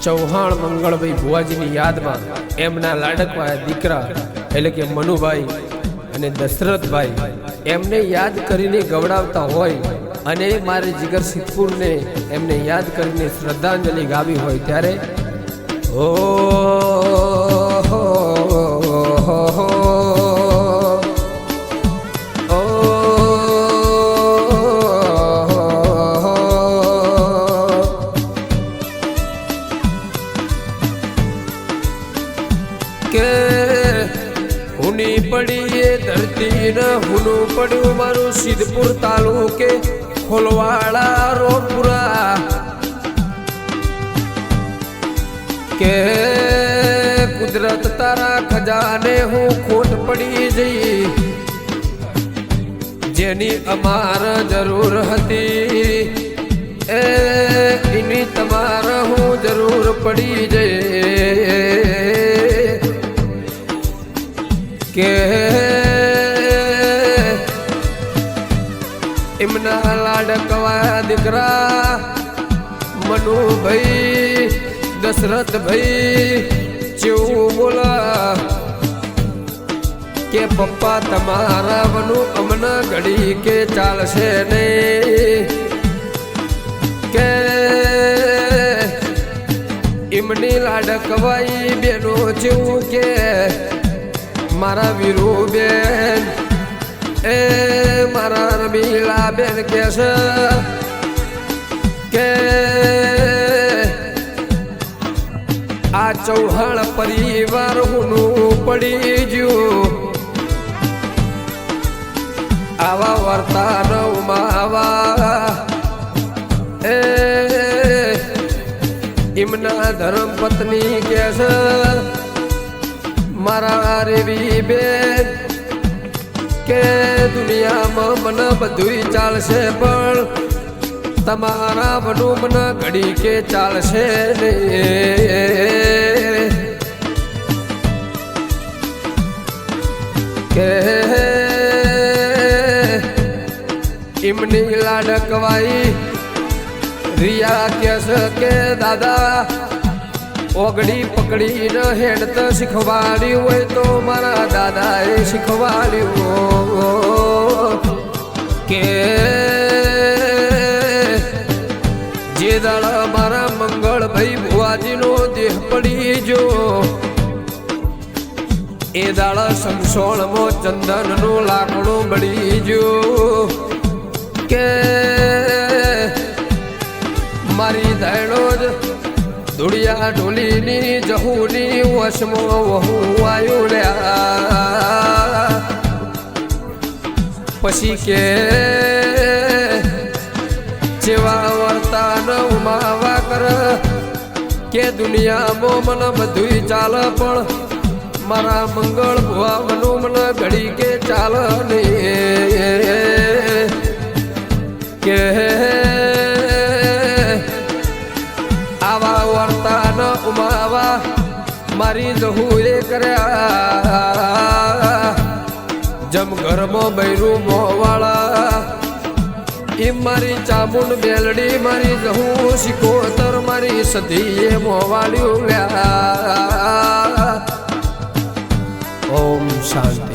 ચૌહાણ મંગળભાઈ ભુવાજીની યાદમાં એમના લાડકવા દીકરા એટલે કે મનુભાઈ અને દશરથભાઈ એમને યાદ કરીને ગવડાવતા હોય અને મારે જીગર સિદ્ધપુરને એમને યાદ કરીને શ્રદ્ધાંજલિ ગાવી હોય ત્યારે ઓ કે હુની પડી એ ધરતી ન હુનું પડ્યું મારું સિદ્ધપુર તાલુકે ખોલવાડા રોપુરા કે કુદરત તારા ખજાને હું ખોટ પડી જઈ જેની અમાર જરૂર હતી એની તમાર હું જરૂર પડી જઈ કે એમના લાડકવા દીકરા મનુભાઈ દશરથભાઈ જેવું બોલા કે પપ્પા તમારા વનું અમને ઘડી કે ચાલશે નહીં કે એમની લાડકવાઈ બેનો જેવું કે મારા વીરુ બેન એ મારા રમીલા બેન કે છે કે આ ચૌહાણ પરિવાર હુનું પડી ગયું આવા વર્તાન ઉમાવા એ એમના ધર્મ પત્ની કે છે મારા રેવી બેન કે દુનિયામાં મને બધું ચાલશે પણ તમારા બનું મને ઘડી કે ચાલશે ને કે એમની લાડકવાઈ રિયા કે કે દાદા ઓગડી પકડીને હેડત શીખવાડ્યું હોય તો મારા દાદાએ શીખવાડ્યું કે જે દાડા મારા મંગળભાઈ ભુવાજીનો દેહ પડી જો એ દાડા સમસોળમાં ચંદનનું લાકડું બળી જો કે મારી દાયડો જ ધૂળિયા ઢોલીની જહુની વશમો વહુ આવ્યું લ્યા પછી કે જેવા વર્તાન ઉમાવા કર કે દુનિયામાં મને બધું ચાલે પણ મારા મંગળ ભુવાનું મને ઘડી કે ચાલ નહીં કે આવા વર્તાન ઉમાવા મારી જહુએ કર્યા જમ ઘરમાં બૈરું મોવાળા એ મારી ચામુંડ બેલડી મારી જહુ શિકોતર મારી સધીએ મોવાળ્યું લ્યા ઓમ શાંતિ।